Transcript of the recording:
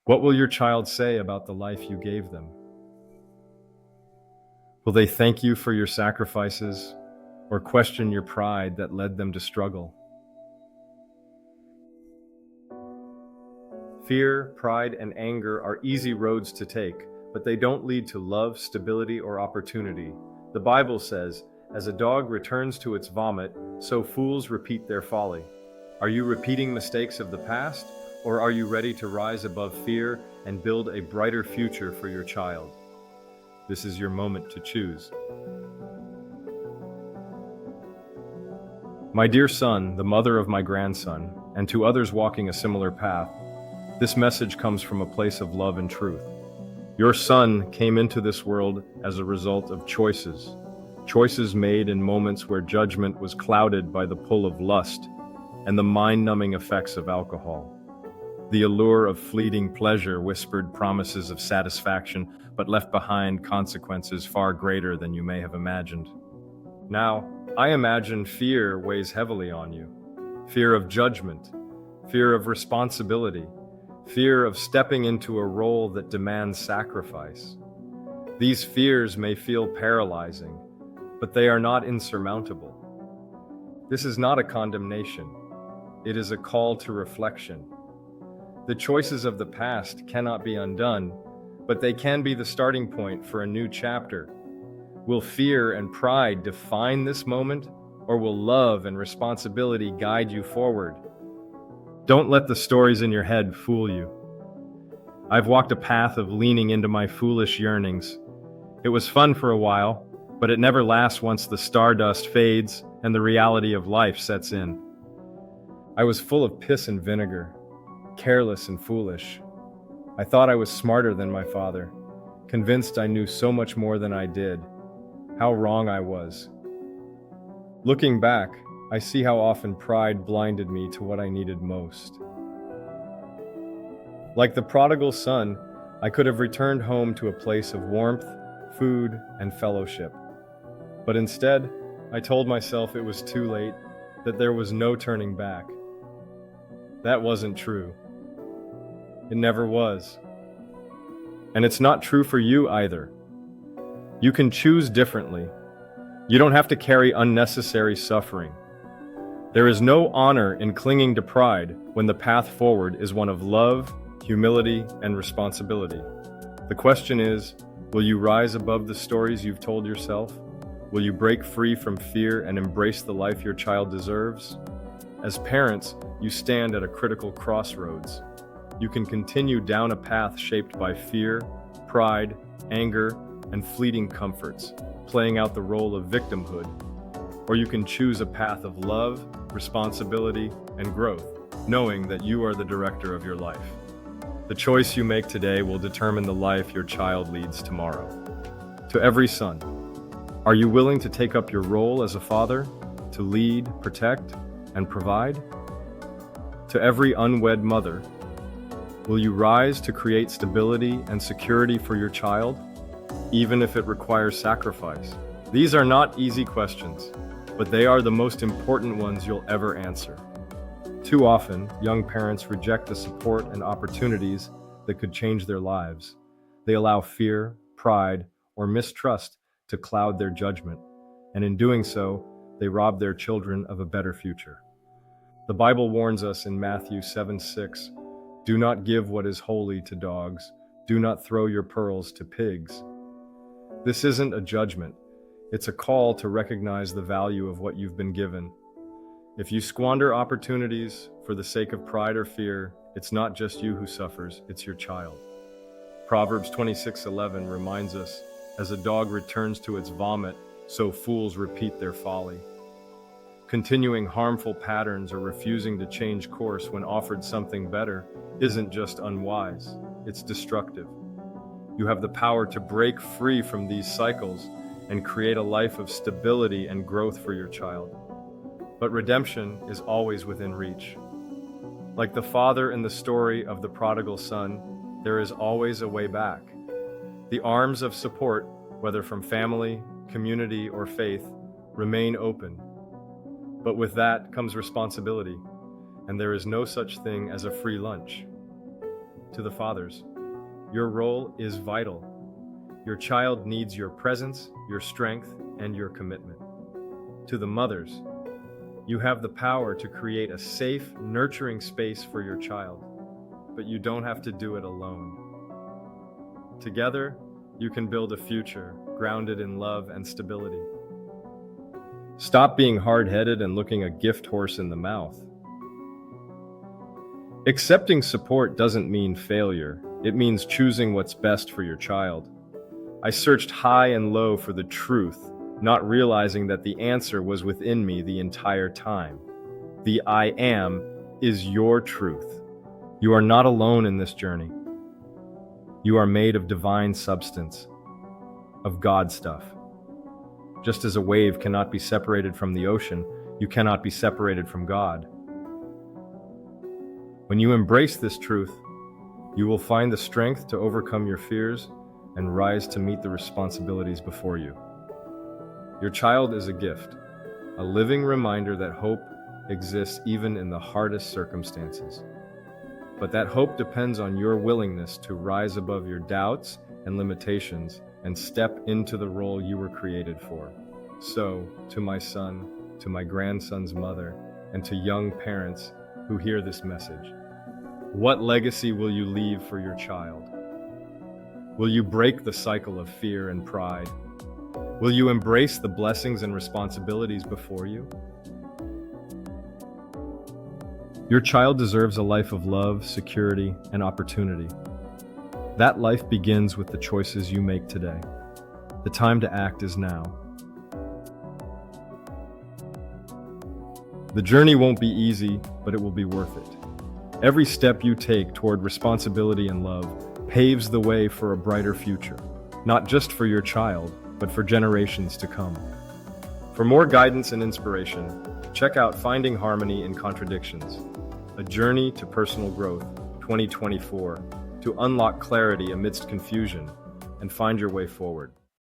What will your child say about the life you gave them? Will they thank you for your sacrifices or question your pride that led them to struggle? Fear, pride, and anger are easy roads to take, but they don't lead to love, stability, or opportunity. The Bible says, "As a dog returns to its vomit, so fools repeat their folly." Are you repeating mistakes of the past, or are you ready to rise above fear and build a brighter future for your child? This is your moment to choose. My dear son, the mother of my grandson, and to others walking a similar path, this message comes from a place of love and truth. Your son came into this world as a result of choices made in moments where judgment was clouded by the pull of lust and the mind-numbing effects of alcohol. The allure of fleeting pleasure whispered promises of satisfaction, but left behind consequences far greater than you may have imagined. Now, I imagine fear weighs heavily on you. Fear of judgment, fear of responsibility, fear of stepping into a role that demands sacrifice. These fears may feel paralyzing, but they are not insurmountable. This is not a condemnation. It is a call to reflection. The choices of the past cannot be undone, but they can be the starting point for a new chapter. Will fear and pride define this moment, or will love and responsibility guide you forward? Don't let the stories in your head fool you. I've walked a path of leaning into my foolish yearnings. It was fun for a while, but it never lasts once the stardust fades and the reality of life sets in. I was full of piss and vinegar, careless and foolish. I thought I was smarter than my father, convinced I knew so much more than I did. How wrong I was. Looking back, I see how often pride blinded me to what I needed most. Like the prodigal son, I could have returned home to a place of warmth, food, and fellowship. But instead, I told myself it was too late, that there was no turning back. That wasn't true. It never was. And it's not true for you either. You can choose differently. You don't have to carry unnecessary suffering. There is no honor in clinging to pride when the path forward is one of love, humility, and responsibility. The question is, will you rise above the stories you've told yourself? Will you break free from fear and embrace the life your child deserves? As parents, you stand at a critical crossroads. You can continue down a path shaped by fear, pride, anger, and fleeting comforts, playing out the role of victimhood. Or you can choose a path of love, responsibility, and growth, knowing that you are the director of your life. The choice you make today will determine the life your child leads tomorrow. To every son, are you willing to take up your role as a father, to lead, protect, and provide? To every unwed mother, will you rise to create stability and security for your child, even if it requires sacrifice? These are not easy questions, but they are the most important ones you'll ever answer. Too often, young parents reject the support and opportunities that could change their lives. They allow fear, pride, or mistrust to cloud their judgment, and in doing so, they rob their children of a better future. The Bible warns us in Matthew 7:6, "Do not give what is holy to dogs. Do not throw your pearls to pigs." This isn't a judgment. It's a call to recognize the value of what you've been given. If you squander opportunities for the sake of pride or fear, it's not just you who suffers, it's your child. Proverbs 26:11 reminds us, "As a dog returns to its vomit, so fools repeat their folly." Continuing harmful patterns or refusing to change course when offered something better isn't just unwise, it's destructive. You have the power to break free from these cycles and create a life of stability and growth for your child. But redemption is always within reach. Like the father in the story of the prodigal son, there is always a way back. The arms of support, whether from family, community, or faith, remain open. But with that comes responsibility, and there is no such thing as a free lunch. To the fathers, your role is vital. Your child needs your presence, your strength, and your commitment. To the mothers, you have the power to create a safe, nurturing space for your child, but you don't have to do it alone. Together, you can build a future grounded in love and stability. Stop being hard-headed and looking a gift horse in the mouth. Accepting support doesn't mean failure. It means choosing what's best for your child. I searched high and low for the truth, not realizing that the answer was within me the entire time. The I am is your truth. You are not alone in this journey. You are made of divine substance, of God stuff. Just as a wave cannot be separated from the ocean, you cannot be separated from God. When you embrace this truth, you will find the strength to overcome your fears and rise to meet the responsibilities before you. Your child is a gift, a living reminder that hope exists even in the hardest circumstances. But that hope depends on your willingness to rise above your doubts and limitations and step into the role you were created for. So, to my son, to my grandson's mother, and to young parents who hear this message, what legacy will you leave for your child? Will you break the cycle of fear and pride? Will you embrace the blessings and responsibilities before you? Your child deserves a life of love, security, and opportunity. That life begins with the choices you make today. The time to act is now. The journey won't be easy, but it will be worth it. Every step you take toward responsibility and love paves the way for a brighter future, not just for your child, but for generations to come. For more guidance and inspiration, check out Finding Harmony in Contradictions, a journey to personal growth, 2024, to unlock clarity amidst confusion and find your way forward.